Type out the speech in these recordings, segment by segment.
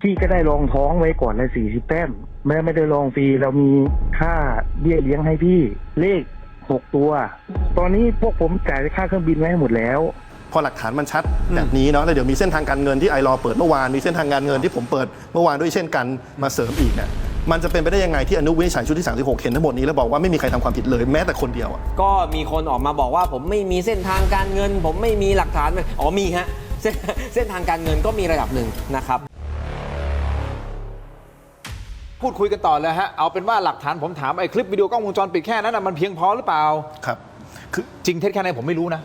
พี่ก็ได้รองท้องไว้ก่อนเลย40 แต้มไม่ได้รองฟรีเรามีค่าเบี้ยเลี้ยงให้พี่เลข6 ตัวตอนนี้พวกผมจ่ายค่าเครื่องบินไว้ให้หมดแล้วพอหลักฐานมันชัดแบบนี้เนาะแล้วเดี๋ยวมีเส้นทางการเงินที่ไอรอเปิดเมื่อวานมีเส้นทางการเงินที่ผมเปิดเมื่อวานด้วยเช่นกันมาเสริมอีกเนี่ยมันจะเป็นไปได้ยังไงที่อนุวินิจฉัยชุดที่36เห็นทั้งหมดนี้แล้วบอกว่าไม่มีใครทำความผิดเลยแม้แต่คนเดียวก็มีคนออกมาบอกว่าผมไม่มีเส้นทางการเงิน ผมไม่มีหลักฐานอ๋อมีฮะเส้นทางการเงินก็มีระดับหนึ่งนะครับพูดคุยกันต่อเลยฮะเอาเป็นว่าหลักฐานผมถามไอ้คลิปวิดีโอกล้องวงจรปิดแค่นั้นนะมันเพียงพอหรือเปล่าครับคือจริงเท็จแค่ไหนผมไม่รู้นะ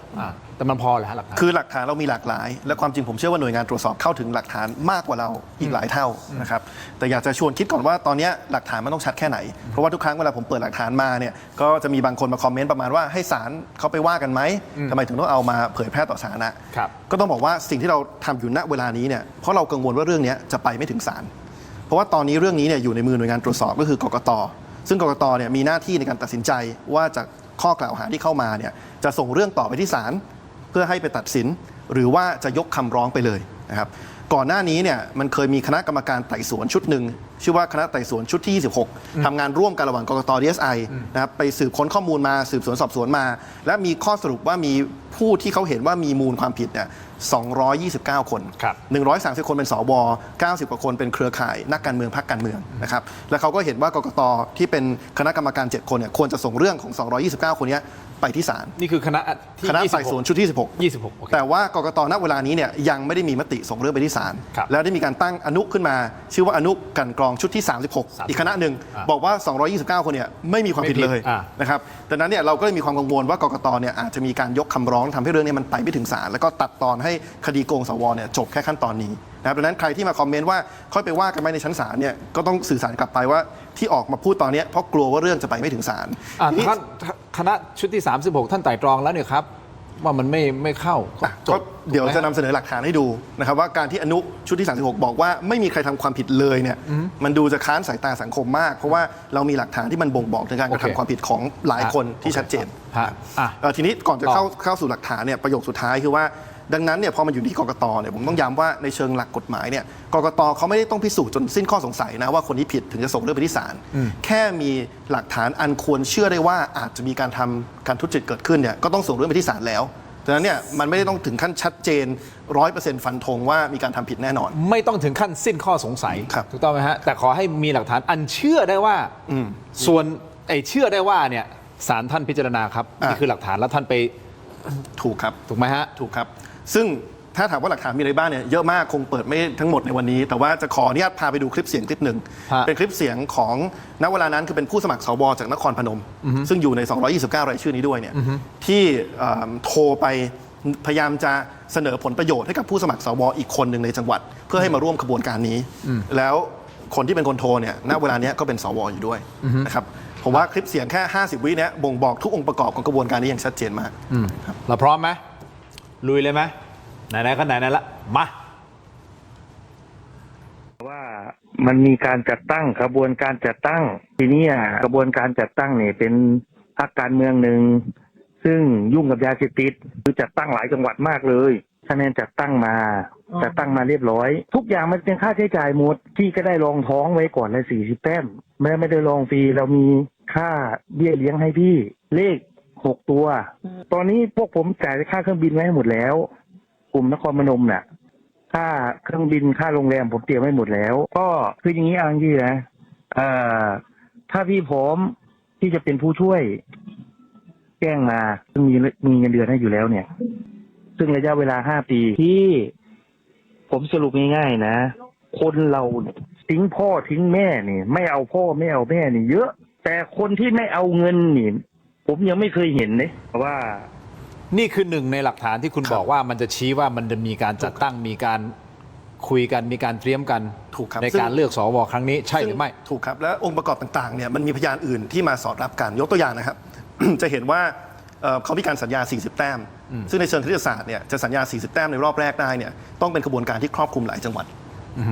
แต่มันพอแหละฮะหลักฐานคือหลักฐานเรามีหลากหลายและความจริงผมเชื่อว่าหน่วยงานตรวจสอบเข้าถึงหลักฐานมากกว่าเราอีกหลายเท่านะครับแต่อยากจะชวนคิดก่อนว่าตอนนี้หลักฐานมันต้องชัดแค่ไหนเพราะว่าทุกครั้งเวลาผมเปิดหลักฐานมาเนี่ยก็จะมีบางคนมาคอมเมนต์ประมาณว่าให้ศาลเขาไปว่ากันไหมทำไมถึงต้องเอามาเผยแพร่ต่อสาธารณะก็ต้องบอกว่าสิ่งที่เราทำอยู่ณเวลานี้เนี่ยเพราะเรากังวลว่าเรื่องนี้จะไปไม่ถึงศาลเพราะว่าตอนนี้เรื่องนี้เนี่ยอยู่ในมือหน่วยงานตรวจสอบก็คือกกต.ซึ่งกกต.เนี่ยมีหน้าที่ในการตัดสินใจว่าจากข้อกล่าวหาที่เข้ามาเนี่ยจะส่งเรื่องต่อไปที่ศาลเพื่อให้ไปตัดสินหรือว่าจะยกคำร้องไปเลยนะครับก่อนหน้านี้เนี่ยมันเคยมีคณะกรรมการไต่สวนชุดหนึ่งชื่อว่าคณะไต่สวนชุดที่26ทำงานร่วมกันระหว่างกกต DSI นะครับไปสืบค้นข้อมูลมาสืบสวนสอบสวนมาและมีข้อสรุปว่ามีผู้ที่เขาเห็นว่ามีมูลความผิดเนี่ย229 คน130 คนเป็นสว90 กว่าคนเป็นเครือข่ายนักการเมืองพรรคการเมืองนะครับและเขาก็เห็นว่ากกตที่เป็นคณะกรรมการ7 คนเนี่ยควรจะส่งเรื่องของ229 คนนี้ไปที่ศาลนี่คือคณะไต่สวนชุดที่26แต่ว่ากกตณเวลานี้เนี่ยยังไม่ได้มีมติส่งเรื่องไปที่ศาลแล้วได้มีการตั้งอนุขึ้นมาชื่อว่าอนุกันกรองชุดที่36อีกคณะหนึ่งบอกว่า229 คนเนี่ยไม่มีความผิดเลยนะครับดังนั้นเนี่ยเราก็เลยมีความกังวลว่ากกตเนี่ยอาจจะมีการยกคำร้องทำให้เรื่องนี้มันไปไม่ถึงศาลแล้วก็ตัดตอนให้คดีโกงสวเนี่ยจบแค่ขั้นตอนนี้นะครับดังนั้นใครที่มาคอมเมนต์ว่าค่อยไปว่ากันไหมในชั้นศาลเนี่ยก็ต้องสื่อสารกลับไปว่าที่ออกมาพูดตอนนี้เพราะกลัวว่าเรื่องจะไปไม่ถึงศาลท่านคณะชุดที่36ท่านไต่ตรองแล้วเนี่ยครับว่ามันไม่เข้าก็เดี๋ยวจะนำเสนอหลักฐานให้ดูนะครับว่าการที่อนุชุดที่36บอกว่าไม่มีใครทำความผิดเลยเนี่ยมันดูจะค้านสายตาสังคมมากเพราะว่าเรามีหลักฐานที่มันบ่งบอกถึงการกระทำความผิดของหลายคนที่ชัดเจนทีนี้ก่อนจะเข้าสู่หลักฐานเนี่ยประโยคสุดท้ายคือว่าดังนั้นเนี่ยพอมันอยู่ที่กกตเนี่ยผมต้องย้ำว่าในเชิงหลักกฎหมายเนี่ยกกตเขาไม่ได้ต้องพิสูจน์จนสิ้นข้อสงสัยนะว่าคนนี้ผิดถึงจะส่งเรื่องไปที่ศาลแค่มีหลักฐานอันควรเชื่อได้ว่าอาจจะมีการทำการทุจริตเกิดขึ้นเนี่ยก็ต้องส่งเรื่องไปที่ศาลแล้วดังนั้นเนี่ยมันไม่ได้ต้องถึงขั้นชัดเจน 100% ฟันธงว่ามีการทำผิดแน่นอนไม่ต้องถึงขั้นสิ้นข้อสงสัยถูกต้องไหมฮะแต่ขอให้มีหลักฐานอันเชื่อได้ว่าส่วนเชื่อได้ว่าเนี่ยศาลท่านพิจารณาครับนี่คือหลักฐานแล้วท่านไปถูกครับถูกไหมฮะถูกครับซึ่งถ้าถามว่าหลักฐานมีอะไรบ้างเนี่ยเยอะมากคงเปิดไม่ทั้งหมดในวันนี้แต่ว่าจะขออนุญาตพาไปดูคลิปเสียงคลิปหนึ่งเป็นคลิปเสียงของณเวลานั้นคือเป็นผู้สมัครสวจากนครพนมซึ่งอยู่ใน229รายชื่อนี้ด้วยเนี่ยที่โทรไปพยายามจะเสนอผลประโยชน์ให้กับผู้สมัครสวอีกคนหนึ่งในจังหวัดเพื่อให้มาร่วมขบวนการนี้แล้วคนที่เป็นคนโทรเนี่ยณเวลานี้ก็เป็นสวอยู่ด้วยนะครับผมว่าคลิปเสียงแค่50 วิเนี่ยบ่งบอกทุกองค์ประกอบของกระบวนการนี้อย่างชัดเจนมากเราพร้อมไหมลุยเลยไหมไหนๆก็ไหนๆละมาว่ามันมีการจัดตั้งกระบวนการจัดตั้งทีนี้กระบวนการจัดตั้งเนี่ยเป็นพรรคการเมืองหนึ่งซึ่งยุ่งกับยาเสพติดคือจัดตั้งหลายจังหวัดมากเลยคะแนนจัดตั้งมาเรียบร้อยทุกอย่างมันเป็นค่าใช้จ่ายหมดที่ก็ได้รองท้องไว้ก่อนเลย40 แต้มไม่ได้รองฟรีเรามีค่าเบี้ยเลี้ยงให้พี่เลข6 ตัวตอนนี้พวกผมจ่ายค่าเครื่องบินไว้ให้หมดแล้วกลุ่มนครพนมน่ะค่าเครื่องบินค่าโรงแรมผมเตรียมไว้หมดแล้วก็คืออย่างนี้อังยี่นะถ้าพี่พร้อมที่จะเป็นผู้ช่วยแจ้งมาซึ่งมีเงินเดือนให้อยู่แล้วเนี่ยซึ่งระยะเวลา5 ปีที่ผมสรุปง่ายๆนะคนเราเนี่ยทิ้งพ่อทิ้งแม่นี่ไม่เอาพ่อไม่เอาแม่นี่เยอะแต่คนที่ไม่เอาเงินนี่ผมยังไม่เคยเห็นเลยว่านี่คือหนึ่งในหลักฐานที่คุณบอกว่ามันจะชี้ว่ามันจะมีการจัดตั้งมีการคุยกันมีการเตรียมกันในการเลือกสวครั้งนี้ใช่หรือไม่ถูกครับและองค์ประกอบต่างๆเนี่ยมันมีพยานอื่นที่มาสอดรับกันยกตัวอย่างนะครับ จะเห็นว่าเขามีการสัญญา40 แต้มซึ่งในเชิงคณิตศาสตร์เนี่ยจะสัญญา40 แต้มในรอบแรกได้เนี่ยต้องเป็นกระบวนการที่ครอบคลุมหลายจังหวัด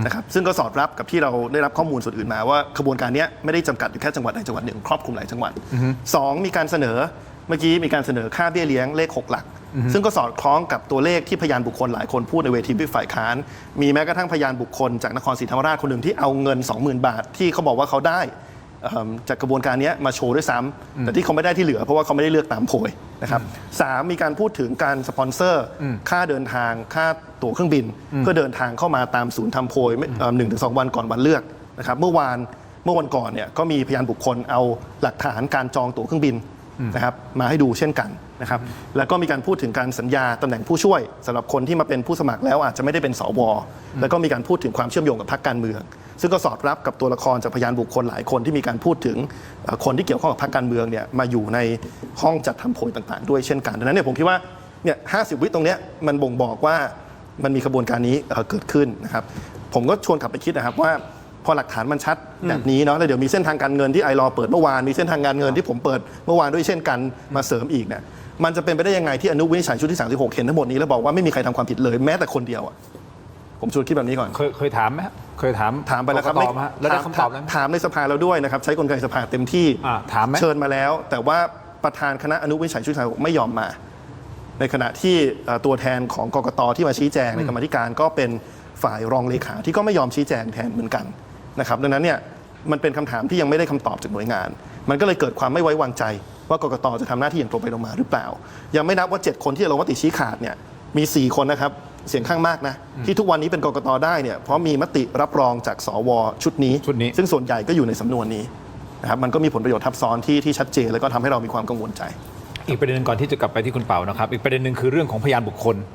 นะครับซึ่งก็สอดรับกับที่เราได้รับข้อมูลส่วนอื่นมาว่าขบวนการนี้ไม่ได้จำกัดอยู่แค่จังหวัดใดจังหวัดหนึ่งครอบคลุมหลายจังหวัด2มีการเสนอ เมื่อกี้มีการเสนอค่าเบี้ยเลี้ยงเลข 6 หลัก ซึ่งก็สอดคล้องกับตัวเลขที่พยานบุคคลหลายคนพูดในเวทีวิปฝ่ายค้านมีแม้กระทั่งพยานบุคคลจากนครศรีธรรมราชคนหนึ่งที่เอาเงิน 20,000 บาทที่เขาบอกว่าเขาได้จากกระบวนการนี้มาโชว์ด้วยซ้ำแต่ที่เขาไม่ได้ที่เหลือเพราะว่าเขาไม่ได้เลือกตามโพยนะครับ3มีการพูดถึงการสปอนเซอร์ค่าเดินทางค่าตั๋วเครื่องบินเพื่อเดินทางเข้ามาตามศูนย์ทำโพย1-2 วันก่อนวันเลือกนะครับเมื่อวันก่อนเนี่ยก็มีพยานบุคคลเอาหลักฐานการจองตั๋วเครื่องบินนะครับมาให้ดูเช่นกันนะครับแล้วก็มีการพูดถึงการสัญญาตำแหน่งผู้ช่วยสำหรับคนที่มาเป็นผู้สมัครแล้วอาจจะไม่ได้เป็นสวแล้วก็มีการพูดถึงความเชื่อมโยงกับพรรคการเมืองซึ่งก็สอดรับกับตัวละครจากพยานบุคคลหลายคนที่มีการพูดถึงคนที่เกี่ยวข้องกับพรรคการเมืองเนี่ยมาอยู่ในห้องจัดทำโพยต่างๆด้วยเช่นกันดังนั้นเนี่ยผมคิดว่าเนี่ย50 วิตรงเนี้ยมันบ่งบอกว่ามันมีกระบวนการนี้เกิดขึ้นนะครับผมก็ชวนกลับไปคิดนะครับว่าพอหลักฐานมันชัดแบบนี้เนาะแล้วเดี๋ยวมีเส้นทางการเงินที่ไอรอเปิดเมื่อวานมีเส้นทางการเงินที่ผมเปิดเมื่อวานด้วยเช่นกันมาเสริมอีกเนี่ยมันจะเป็นไปได้ยังไงที่อนุวินิจฉัยชุดที่36เห็นทั้งหมดนี้แล้วบอกว่าไม่มีใครทำความผิดเลยแม้แต่คนเดียวอ่ะผมชวนคิดแบบนี้ก่อนเคยถามไหมเคยถามไปแล้วครับแล้วได้คำตอบแล้วถามในสภาเราด้วยนะครับใช้กลไกสภาเต็มที่ถามไหมเชิญมาแล้วแต่ว่าประธานคณะอนุวินิจฉัยชุดที่36ไม่ยอมมาในขณะที่ตัวแทนของกกตที่มาชี้แจงในกรรมาธิการก็เป็นฝ่ายรองเลขาที่ก็ไม่ยอมชี้แจงแทนเหมือนกันนะครับดังนั้นเนี่ยมันเป็นคำถามที่ยังไม่ได้คำตอบจากหน่วยงานมันก็เลยเกิดความไม่ไว้วางใจว่ากกตจะทำหน้าที่อย่างตรงไปตรงมาหรือเปล่ายังไม่นับว่า7คนที่ลงมติชี้ขาดเนี่ยมี4คนนะครับเสียงข้างมากนะที่ทุกวันนี้เป็นกกตได้เนี่ยเพราะมีมติรับรองจากสวชุดนี้ซึ่งส่วนใหญ่ก็อยู่ในสำนวนนี้นะครับมันก็มีผลประโยชน์ทับซ้อนที่ชัดเจนแล้วก็ทำให้เรามีความกังวลใจอีกประเด็นนึงก่อนที่จะกลับไปที่คุณเป่านะครับอีกประเด็นหนึ่งคือเรื่องของพยานบุคคล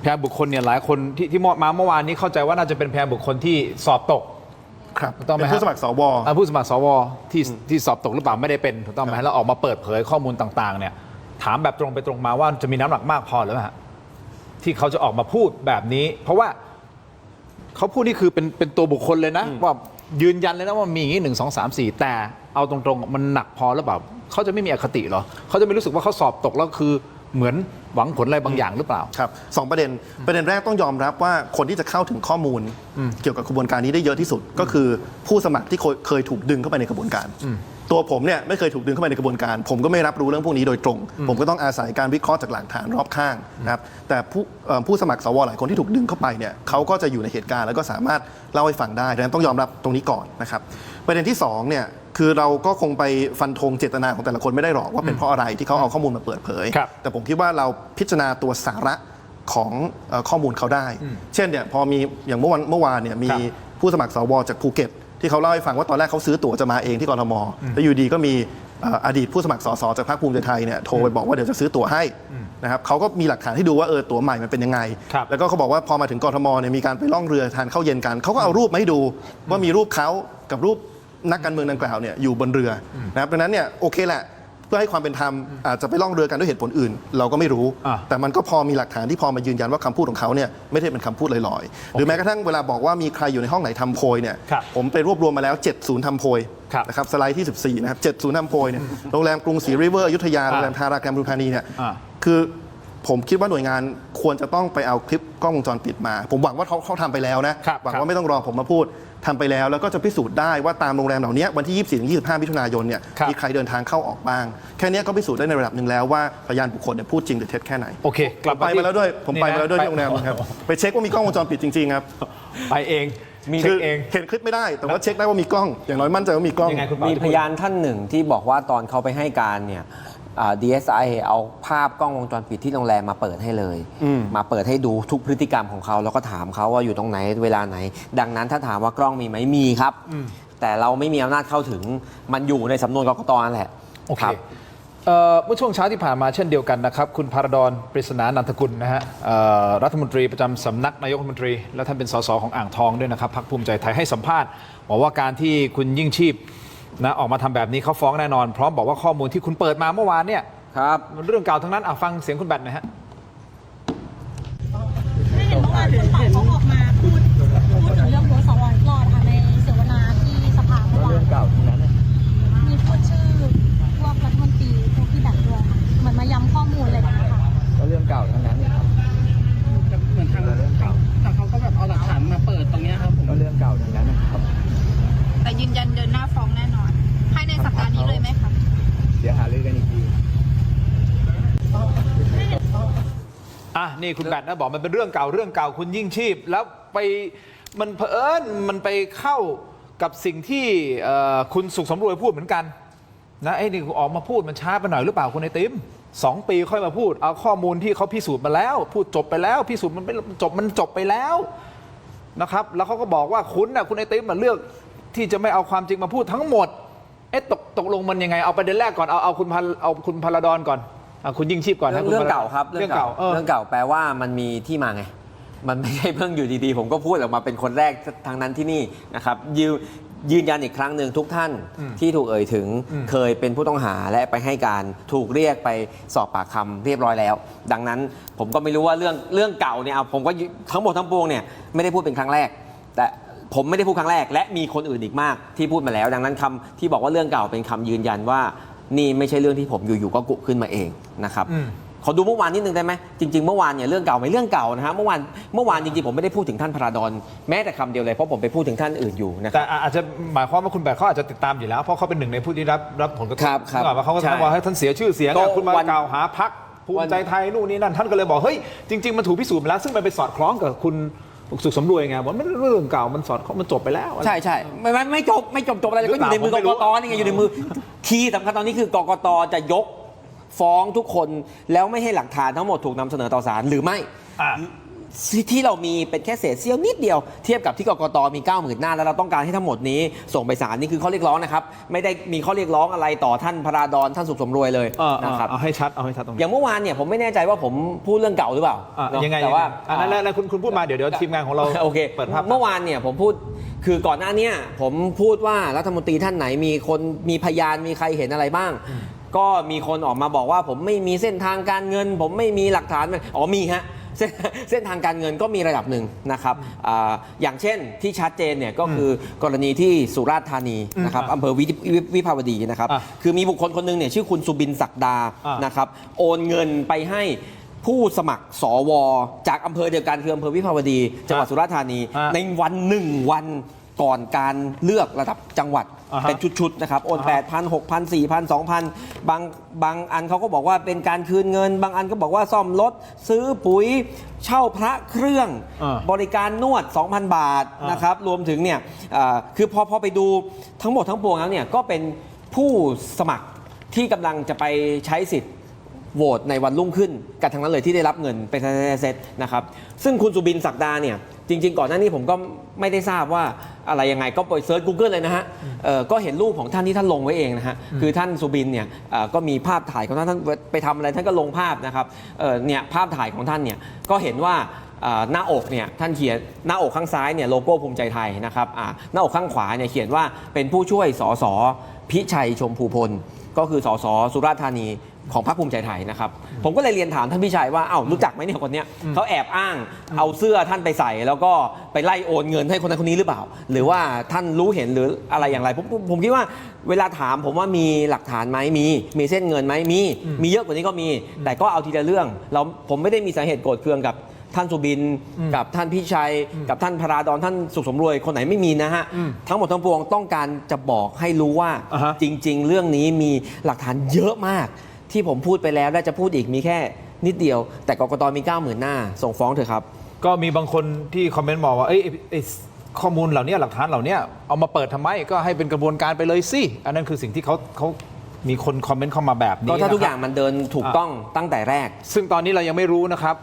พยานบุคคลเนี่ยหลายคนที่มาเมื่อวานนี้เข้าใจว่าน่าจะเป็นพยานบุคคลที่สอบตกครับต้องไหมเป็นผู้สมัครสวผู้สมัครสวที่สอบตกหรือเปล่าไม่ได้เป็นถูกต้องไหมแล้วออกมาเปิดเผยข้อมูลต่างๆเนี่ยถามแบบตรงไปตรงมาว่าจะมีน้ำหนักมากพอหรือเปล่าที่เขาจะออกมาพูดแบบนี้เพราะว่าเขาพูดนี่คือเป็นตัวบุคคลเลยนะว่ายืนยันเลยนะว่ามีอย่างนี้1 2 3 4แต่เอาตรงๆมันหนักพอหรือเปล่าเขาจะไม่มีอคติเหรอเขาจะไม่รู้สึกว่าเขาสอบตกแล้วคือเหมือนหวังผลอะไรบางอย่างหรือเปล่าครับ2 ประเด็นแรกต้องยอมรับว่าคนที่จะเข้าถึงข้อมูลเกี่ยวกับกระบวนการนี้ได้เยอะที่สุดก็คือผู้สมัครที่เคยถูกดึงเข้าไปในกระบวนการตัวผมเนี่ยไม่เคยถูกดึงเข้าไปในกระบวนการผมก็ไม่รับรู้เรื่องพวกนี้โดยตรงผมก็ต้องอาศัยการวิเคราะห์จากหลักฐานรอบข้างนะครับแต่ผู้สมัครสวหลายคนที่ถูกดึงเข้าไปเนี่ยเขาก็จะอยู่ในเหตุการณ์แล้วก็สามารถเล่าให้ฟังได้ดังนั้นต้องยอมรับตรงนี้ก่อนนะครับประเด็นที่2เนี่ยคือเราก็คงไปฟันธงเจตนาของแต่ละคนไม่ได้หรอกว่าเป็นเพราะอะไรที่เขาเอาข้อมูลมาเปิดเผยแต่ผมคิดว่าเราพิจารณาตัวสาระของข้อมูลเขาได้เช่นเนี่ยพอมีอย่างเมื่อวานเนี่ยมีผู้สมัครสวจากภูเก็ตที่เขาเล่าให้ฟังว่าตอนแรกเขาซื้อตั๋วจะมาเองที่กทมแล้วอยู่ดีก็มีอดีตผู้สมัครสสจากพรรคภูมิใจไทยเนี่ยโทรไปบอกว่าเดี๋ยวจะซื้อตั๋วให้นะครับเขาก็มีหลักฐานให้ดูว่าตั๋วใหม่มันเป็นยังไงแล้วก็เขาบอกว่าพอมาถึงกทมเนี่ยมีการไปล่องเรือทานข้าวเย็นกันเขาก็เอารูปมาให้ดูว่ามีรูปเขากับรูปนักการเมืองดังกล่าวเนี่ยอยู่บนเรือนะครับดังนั้นเนี่ยโอเคแหละเพื่อให้ความเป็นธรรมอาจจะไปล่องเรือกันด้วยเหตุผลอื่นเราก็ไม่รู้แต่มันก็พอมีหลักฐานที่พอมายืนยันว่าคำพูดของเขาเนี่ยไม่ได้เป็นคำพูดลอยๆหรือแม้กระทั่งเวลาบอกว่ามีใครอยู่ในห้องไหนทำโพยเนี่ยผมไปรวบรวมมาแล้ว7ศูนย์ทำโพยนะครับสไลด์ที่14นะครับ7ศูนย์ทำโพยเนี่ยโรงแรมกรุงศรีริเวอร์อยุธยาโรงแรมทาราแกรมปทุมธานีเนี่ยคือผมคิดว่าหน่วยงานควรจะต้องไปเอาคลิปกล้องวงจรปิดมาผมหวังว่าเขาทำไปแล้วนะหวังว่าไม่ต้องรอผมมาพูดทำไปแล้วก็จะพิสูจน์ได้ว่าตามโรงแรมเหล่านี้วันที่ 24-25 มิถุนายนเนี่ยมีใครเดินทางเข้าออกบ้างแค่นี้ก็พิสูจน์ได้ในระดับหนึ่งแล้วว่าพยานบุคคลเนี่ยพูดจริงหรือเท็จแค่ไหนโอเคกลับไปมาแล้วด้วยผมไปมาแล้วด้วยที่โรงแรมครับไปเช็คว่ามีกล้องวงจรปิดจริงๆครับไปเองมีเองเห็นคลิปไม่ได้แต่ว่าเช็คได้ว่ามีกล้องอย่างน้อยมั่นใจว่ามีกล้องมีพยานท่านหนึ่งที่บอกว่าตอนเขาไปให้การเนี่ยDSI เอาภาพกล้องวงจรปิดที่โรงแรมมาเปิดให้เลยมาเปิดให้ดูทุกพฤติกรรมของเขาแล้วก็ถามเขาว่าอยู่ตรงไหนเวลาไหนดังนั้นถ้าถามว่ากล้องมีไหมมีครับแต่เราไม่มีอำนาจเข้าถึงมันอยู่ในสำนวนกกตนั่นแหละโอเคเมื่อช่วงเช้าที่ผ่านมาเช่นเดียวกันนะครับคุณภารดร ปริศนานันทกุลนะฮะรัฐมนตรีประจำสำนักนายกรัฐมนตรีและท่านเป็นสสของอ่างทองด้วยนะครับพรรคภูมิใจไทยให้สัมภาษณ์บอกว่าการที่คุณยิ่งชีพนะออกมาทำแบบนี้เขาฟ้องแน่นอนพร้อมบอกว่าข้อมูลที่คุณเปิดมาเมื่อวานเนี่ยครับเรื่องเก่าทั้งนั้นฟังเสียงคุณแบทหน่อยฮะไม่เห็นเมื่อวานคุณเป่าเขาออกมาพูดถึงเรื่องหัวสวอีกรอบค่ะในเสวนาที่สภาเมื่อวานเรื่องเก่าทั้งนั้นมีพูดชื่อพวกรัฐมนตรีพวกที่แบบด้วยค่ะเหมือนมาย้ำข้อมูลเลยนะคะก็เรื่องเก่าทั้งนั้นนี่ครับเหมือนทางเรื่องเก่าแต่เขาก็แบบเอาหลักฐานมาเปิดตรงนี้ครับผมก็เรื่องเก่าทั้งนั้นนะครับแต่ยืนยันเดินหน้าฟ้องแน่นอนภายในสัปดาห์นี้เลยไหมคะเดี๋ยวหารือกันอีกที นี่คุณแบทนะบอกมันเป็นเรื่องเก่าคุณยิ่งชีพแล้วไปมันเผอิญมันไปเข้ากับสิ่งที่คุณสุขสำรวยพูดเหมือนกันนะนี่ออกมาพูดมันช้าไปหน่อยหรือเปล่าคุณไอติม2 ปีค่อยมาพูดเอาข้อมูลที่เขาพิสูจน์มาแล้วพูดจบไปแล้วพิสูจน์มันจบไปแล้วนะครับแล้วเขาก็บอกว่าคุณไอติมเลือกที่จะไม่เอาความจริงมาพูดทั้งหมดตกลงมันยังไงเอาประเด็นแรกก่อนเอาคุณพลดรก่อนคุณยิ่งชีพก่อนนะ เรื่องเก่าครับ เรื่องเก่า เรื่องเก่าแปลว่ามันมีที่มาไงมันไม่ใช่เพิ่งอยู่ดีๆผมก็พูดออกมาเป็นคนแรกทางนั้นที่นี่นะครับยืนยันอีกครั้งหนึ่งทุกท่านที่ถูกเอ่ยถึงเคยเป็นผู้ต้องหาและไปให้การถูกเรียกไปสอบปากคำเรียบร้อยแล้ว ดังนั้นผมก็ไม่รู้ว่าเรื่องเก่าเนี่ยผมก็ทั้งหมดทั้งปวงเนี่ยไม่ได้พูดเป็นครั้งแรกแต่ผมไม่ได้พูดครั้งแรกและมีคนอื่นอีกมากที่พูดมาแล้วดังนั้นคำที่บอกว่าเรื่องเก่าเป็นคำยืนยันว่านี่ไม่ใช่เรื่องที่ผมอยู่ๆก็กุขึ้นมาเองนะครับขอดูเมื่อวานนิดนึงได้ไหมจริงๆเมื่อวานเนี่ยเรื่องเก่าไหมเรื่องเก่านะฮะเมื่อวานจริงๆผมไม่ได้พูดถึงท่านพระดอนแม้แต่คำเดียวเลยเพราะผมไปพูดถึงท่านอื่นอยู่นะครับแต่อาจจะหมายความว่าคุณแบทเขาอาจจะติดตามอยู่แล้วเพราะเขาเป็นหนึ่งในผู้ที่รับผลกระทบ ครับ ว่าเขาก็บอกให้ท่านเสียชื่อเสียงคุณมากล่าวหาพรรคภูมิใจไทยนู่นนี่นั่นท่านก็เลยบอกเฮ้ยจริงๆมันถูกพิสูจน์มาแล้วซึ่งมันไปสอดคล้องกับคุณสุขสำรวยไงว่ามันเรื่องเก่ามันจบไปแล้วใช่ไม่จบอะไรเลยก็อยู่ในมือกกตนี่ไงอยู่ในมือคีย์สำคัญตอนนี้คือกกตจะยกฟ้องทุกคนแล้วไม่ให้หลักฐานทั้งหมดถูกนำเสนอต่อศาลหรือไม่ที่เรามีเป็นแค่เศษเสี้ยวนิดเดียวเทียบกับที่กกตมี 90,000 หน้าแล้วเราต้องการให้ทั้งหมดนี้ส่งไปศาลนี่คือข้อเรียกร้องนะครับไม่ได้มีข้อเรียกร้องอะไรต่อท่านพระราดรท่านสุขสำรวยเลยนะครับเอาให้ชัดตรงนี้อย่างเมื่อวานเนี่ยผมไม่แน่ใจว่าผมพูดเรื่องเก่าหรือเปล่ายังไงแต่ว่าแล้วคุณพูดมาเดี๋ยวทีมงานของเรา โอเค เปิดภาพเมื่อวานเนี่ยผมพูดคือก่อนหน้านี้ผมพูดว่ารัฐมนตรีท่านไหนมีพยานมีใครเห็นอะไรบ้างก็มีคนออกมาบอกว่าผมไม่มีเส้นทางการเงินผมไม่มีหลักฐานมีฮะเส้นทางการเงินก็มีระดับหนึ่งนะครับอย่างเช่นที่ชัดเจนเนี่ยก็คือกรณีที่สุราษฎร์ธานีนะครับอำเภอวิภาวดีนะครับคือมีบุคคลคนหนึ่งเนี่ยชื่อคุณสุบินศักดานะครับโอนเงินไปให้ผู้สมัครสวจากอำเภอเดียวกันคืออำเภอวิภาวดีจังหวัดสุราษฎร์ธานีในวัน1 วันก่อนการเลือกระดับจังหวัดเป็นชุดๆนะครับโอน 8,000 6,000 4,000 2,000 บางอันเขาก็บอกว่าเป็นการคืนเงินบางอันก็บอกว่าซ่อมรถซื้อปุ๋ยเช่าพระเครื่องบริการนวด 2,000 บาทนะครับรวมถึงเนี่ยคือพอไปดูทั้งหมดทั้งปวงแล้วเนี่ยก็เป็นผู้สมัครที่กำลังจะไปใช้สิทธิ์โหวตในวันรุ่งขึ้นกันทั้งนั้นเลยที่ได้รับเงินเป็นเซตนะครับซึ่งคุณสุบินศักดาเนี่ยจริงๆก่อนหน้านี้ผมก็ไม่ได้ทราบว่าอะไรยังไงก็ไปเซิร์ช Google เลยนะฮะก็เห็นรูปของท่านที่ท่านลงไว้เองนะฮะคือท่านสุบินเนี่ยก็มีภาพถ่ายของท่านไปทำอะไรท่านก็ลงภาพนะครับเนี่ยภาพถ่ายของท่านเนี่ยก็เห็นว่าหน้าอกเนี่ยท่านเขียนหน้าอกข้างซ้ายเนี่ยโลโก้ภูมิใจไทยนะครับหน้าอกข้างขวาเนี่ยเขียนว่าเป็นผู้ช่วยสสพิชัยชมพูพลก็คือสสสุราษฎร์ธานีของพรรคภูมิใจไทยนะครับผมก็เลยเรียนถามท่านพิชัยว่ารู้จักไหมเนี่ยคนเนี้ยเขาแอบอ้างเอาเสื้อท่านไปใส่แล้วก็ไปไล่โอนเงินให้คนนั้นคนนี้หรือเปล่าหรือว่าท่านรู้เห็นหรืออะไรอย่างไรผมคิดว่าเวลาถามผมว่ามีหลักฐานไหมมีเส้นเงินไหมมีเยอะกว่านี้ก็มีแต่ก็เอาทีละเรื่องผมไม่ได้มีสาเหตุโกรธเคืองกับท่านสุบินกับท่านพิชัยกับท่านพระราดรท่านสุขสำรวยคนไหนไม่มีนะฮะทั้งหมดทั้งปวงต้องการจะบอกให้รู้ว่าจริงๆเรื่องนี้มีหลักฐานเยอะมากที่ผมพูดไปแล้วและจะพูดอีกมีแค่นิดเดียวแต่กกตมี 90,000 หน้าส่งฟ้องเถอะครับก็มีบางคนที่คอมเมนต์บอกว่าข้อมูลเหล่านี้หลักฐานเหล่านี้เอามาเปิดทำไมก็ให้เป็นกระบวนการไปเลยสิอันนั้นคือสิ่งที่เขามีคนคอมเมนต์เข้ามาแบบนี้ก็ถ้าทุกอย่างมันเดินถูกต้องตั้งแต่แรกซึ่งตอนนี้เรายังไม่รู้นะครับ